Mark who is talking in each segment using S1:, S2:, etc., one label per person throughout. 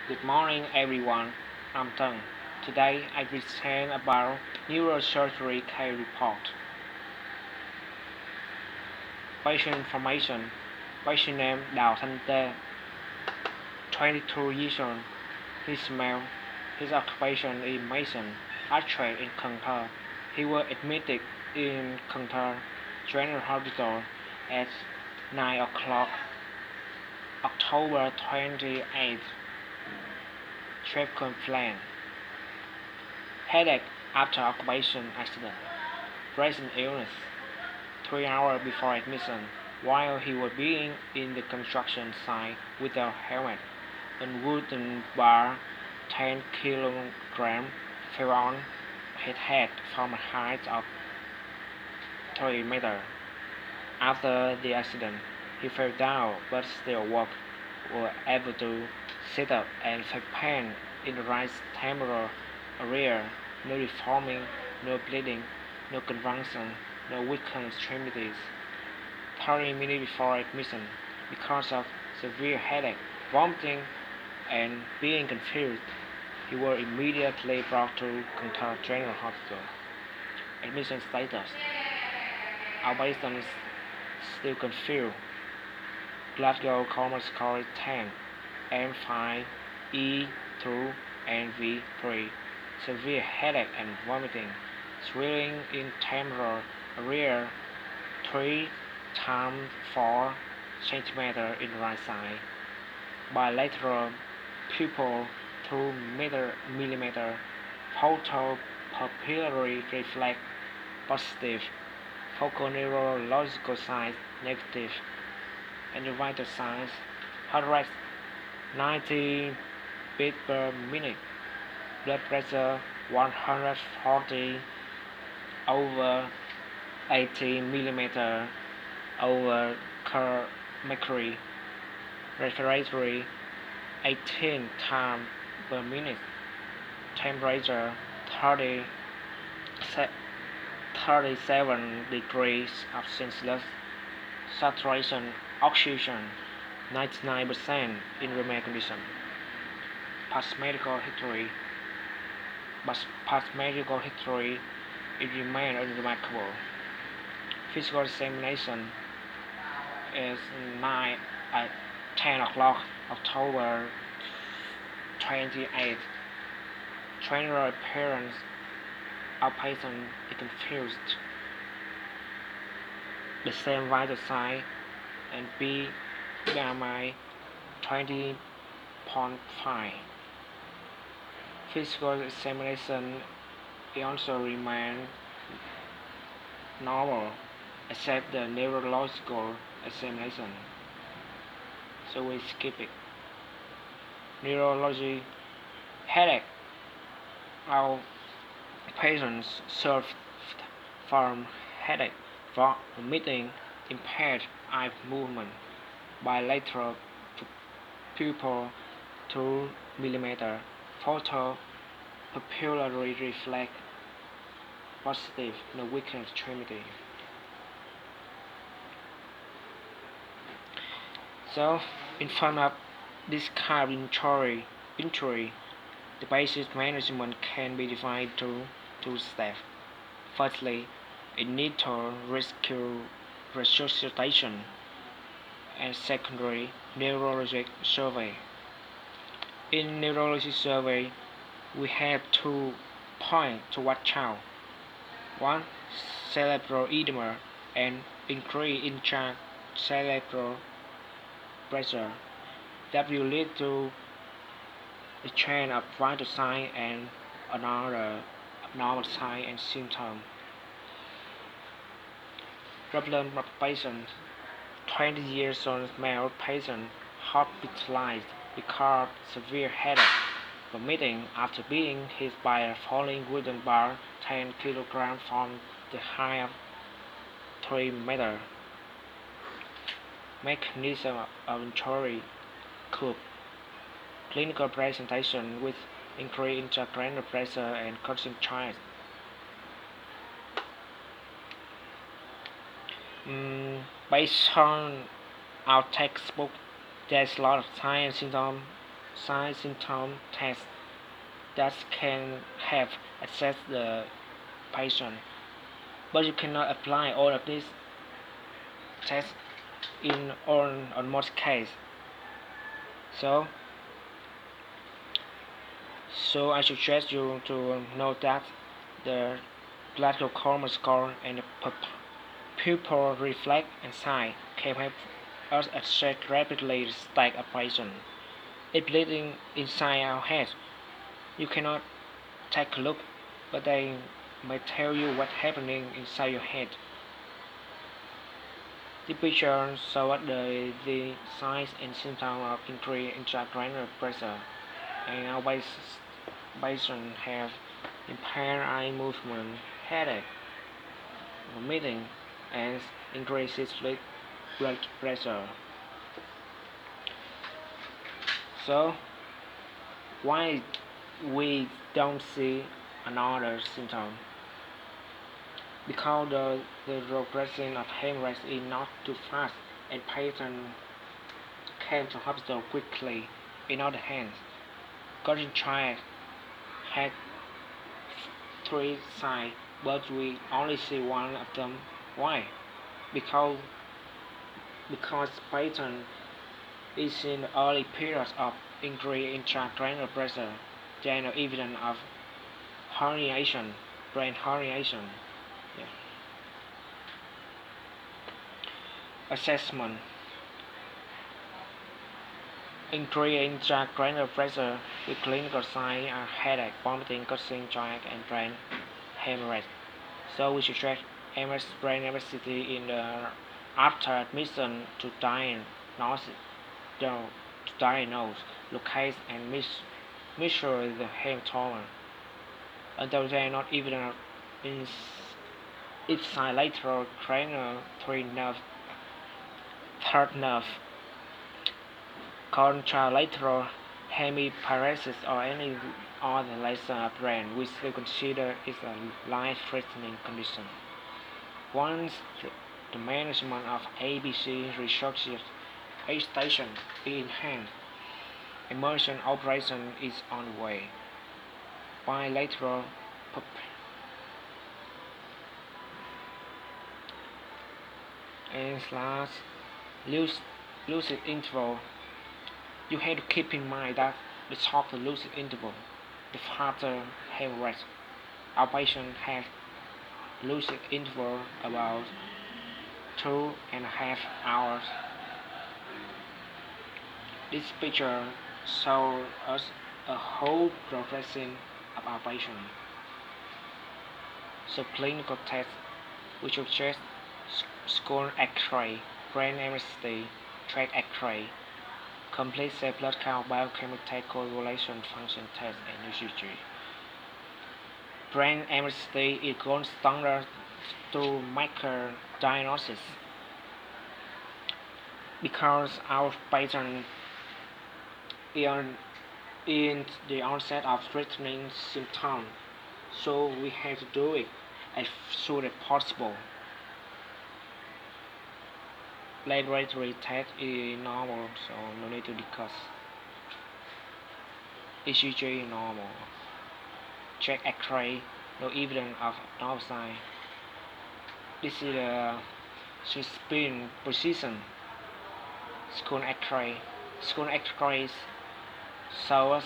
S1: Good morning, everyone. I'm Teng. Today I present about Neurosurgery report. Patient information. Patient name Đào Thanh Tê, 22 years old. His male. His occupation is mason. Archway in Cần Thơ. He was admitted in Cần Thơ General Hospital at 9 o'clock, October 28th. Treatment plan. Headache after occupation accident. Present illness. 3 hours before admission, while he was being in the construction site without helmet, a wooden bar 10 kilograms fell on his head from a height of 3 meters. After the accident, he fell down but still walked, was able to sit up and felt pain in the right temporal area, no deforming, no bleeding, no convulsion, no weakened extremities. 30 minutes before admission, because of severe headache, vomiting, and being confused, he was immediately brought to Cần Thơ General Hospital. Admission status: outpatient still confused. Glasgow Coma score is 10, M5, E2, and V3. Severe headache and vomiting. Swelling in temporal area 3 times 4 centimeters in right side. Bilateral pupil 2 millimeter. Photo pupillary reflex positive. Focal neurological signs negative. And the vital signs: heart rate 90 beats per minute. Blood pressure 140 over 80 millimeter over mercury. Respiratory 18 times per minute. Temperature 37 degrees Celsius. Saturation oxygen 99% in remain condition. Past medical history. It remains unremarkable. Physical examination is 9 at 10 o'clock, October 28th. General appearance: outpatient is confused. The same vital sign and BMI 20.5. Physical examination also remains normal, except the neurological examination. So we skip it. Neurology: headache. Our patients suffer from headache, vomiting, impaired eye movement, bilateral pupil 2 millimeter. Photo pupillary reflex positive, no weakened extremity. So, in front of this kind of injury, the basic management can be divided into two steps. Firstly, initial rescue resuscitation, and secondary, neurologic survey. In neurologic survey, we have 2 points to watch out. 1. Cerebral edema and increase in cerebral pressure that will lead to a chain of vital signs and another abnormal sign and symptom. Problem of patient: 20 years old male patient hospitalized because severe headache, vomiting after being hit by a falling wooden bar 10 kilograms from the height of 3 meters. Mechanism of injury: cope. Clinical presentation with increased intracranial pressure and concentration. Based on our textbook, there's a lot of signs and symptoms sign symptom test that can help assess the patient, but you cannot apply all of these tests in on most cases. So, so I suggest you to know that the glaucoma score and the pupil reflex and sign can help us assess rapidly the state of patient. If bleeding inside our head, you cannot take a look, but they may tell you what's happening inside your head. The picture shows the signs and symptoms of increased intracranial pressure, and our patient have impaired eye movement, headache, vomiting, and increased systolic blood pressure. So, why we don't see another symptom? Because the progression of hemorrhage is not too fast and patient came to hospital quickly. In other hands, Golden Child had three sides, but we only see one of them. Why? Because because patient is in the early periods of increased intracranial pressure, general evidence of herniation, brain herniation. Yeah. Assessment. Increased intracranial pressure with clinical signs are headache, vomiting, coughing, joint, and brain hemorrhage. So we should check MS brain elasticity in the after admission to diagnose, locate, and measure the hematoma. Although they are not evident in ipsilateral cranial three nerve, third nerve, contralateral hemiparesis, or any other lesion of brain, we still consider it a life-threatening condition. Once the management of ABC researches agitation is in hand, immersion operation is on the way. Bilateral and last, lucid interval. You have to keep in mind that the shorter lucid interval, the faster hemorrhage. Our patient has lucid interval about 2.5 hours. This picture shows us a whole progression of our patient. So clinical tests, which suggest skull X-ray, brain MRI, tract X-ray, complete cell blood count, biochemical coagulation function test, and ECG. Brain MRI is gold standard to make a diagnosis because our patient is in the onset of threatening symptoms, so we have to do it as soon as possible. Laboratory test is normal, so no need to discuss. ECG is normal. Check X-ray, no evidence of normal sign. This is the suspicion position. Skull X-ray. Skull X-rays shows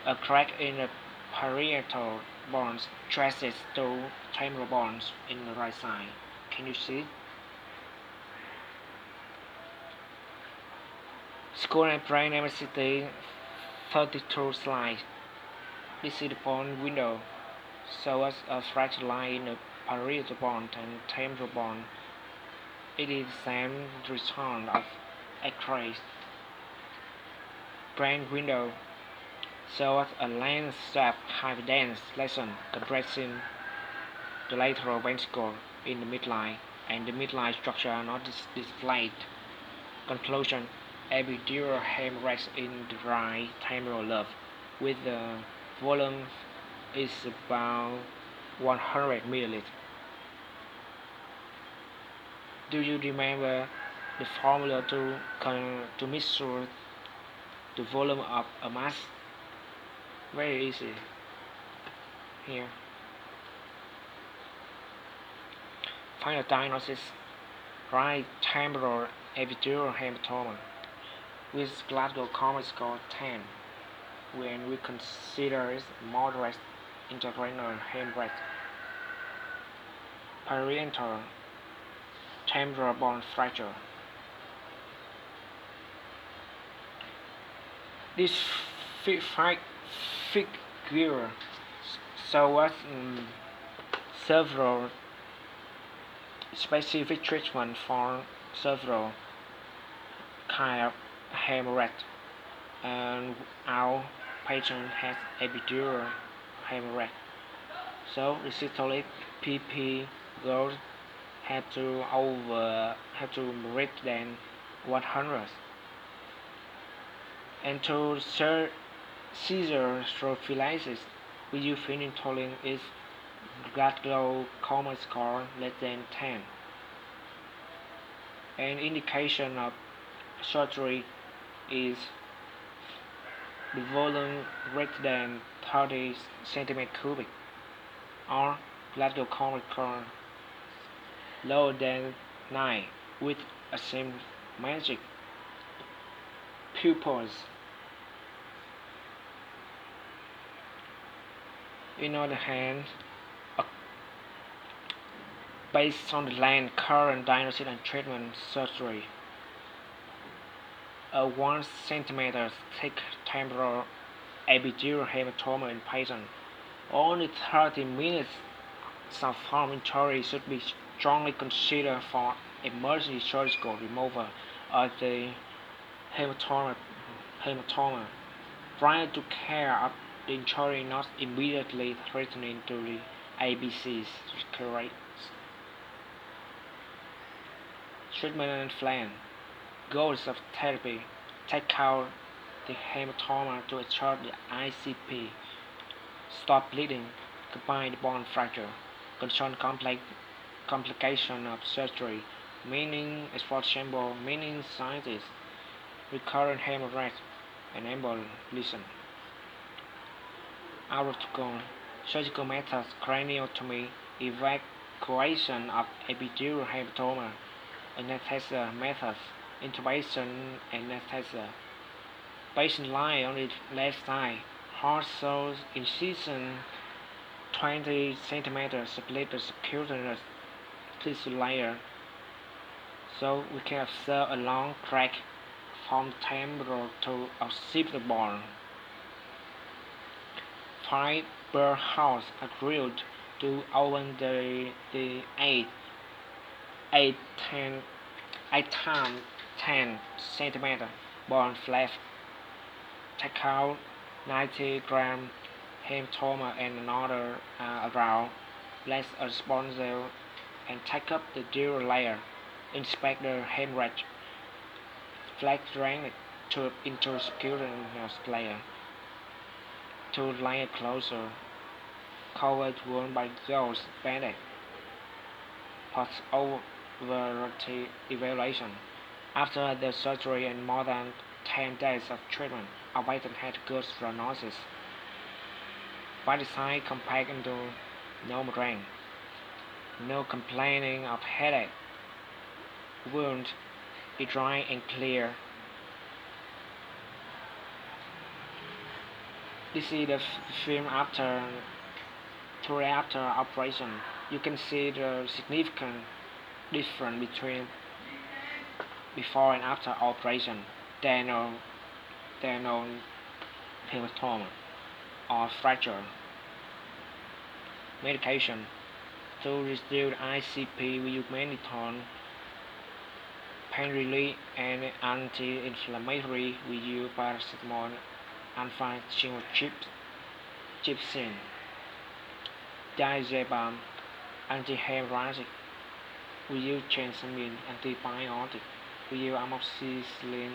S1: a crack in the parietal bones traces to temporal bones in the right side. Can you see? Skull and brain MRI 32 slides. This is the bone window. Shows a fracture line in the parietal bone and temporal bone. It is the same return of X-rays. Brain window shows a lens strap dense lesion compressing the lateral ventricle in the midline, and the midline structure are not displayed. Conclusion: epidural hemorrhage in the right temporal lobe, with the volume is about 100 milliliters. Do you remember the formula to measure the volume of a mass. Very easy here. Final diagnosis: right temporal epidural hematoma with Glasgow Coma score 10 when we consider moderate intracranial hemorrhage. Parietal temporal bone fracture. This figure shows several specific treatments for several kind of hemorrhage, and our patient has epidural hemorrhage. So the systolic PP goals have to greater than 100. And to seizure prophylaxis, we use phenytoin is Glasgow Coma score less than 10. An indication of surgery is the volume greater than 30 cm3 or Glasgow Coma score lower than 9 with asymmetric pupils. In other hand, based on the land, current diagnosis and treatment surgery, a 1 cm thick temporal epidural hematoma in patient, only 30 minutes of harm injury should be strongly considered for emergency surgical removal of the hematoma prior to care of the injury not immediately threatening to the ABC's recurrence. Treatment and plan. Goals of therapy: take out the hematoma to adjust the ICP, stop bleeding, combine the bone fracture, control complication of surgery, meaning example, meaning sizes, recurrent hemorrhage, and embolism. Out-of-goal surgical methods: craniotomy, evacuation of epidural hematoma, anesthesia methods, intubation, anesthesia. Patient lie on the left side, heart source incision 20 cm, split the subcutaneous tissue layer, so we can observe a long crack from temporal to occipital. 5 burr holes are drilled to open the 8 times 10 cm bone flap. Take out 90-gram hematoma and another around, place a sponsor and take up the dural layer. Inspect the hemorrhage. Flex drainage tube into subcutaneous layer. To layer closer. Cover wound by gauze bandage. Post-operative evaluation. After the surgery and more than 10 days of treatment, our patient had good prognosis. Body size compact into normal range. No complaining of headache. Wound is dry and clear. This is the film after operation. You can see the significant difference between before and after operation. There are no hematoma or fracture. Medication: to reduce ICP, we use mannitol. Pain relief and anti-inflammatory, we use paracetamol, alpha-chymotrypsin, diazepam. Anti-hemorrhagic, we use transamin. Antibiotic, we use amoxicillin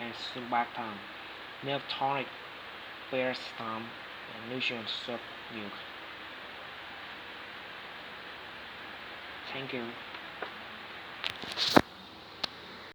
S1: and sulbactam. Nerve tonic, paracetamol, and nutrient soap milk. Thank you.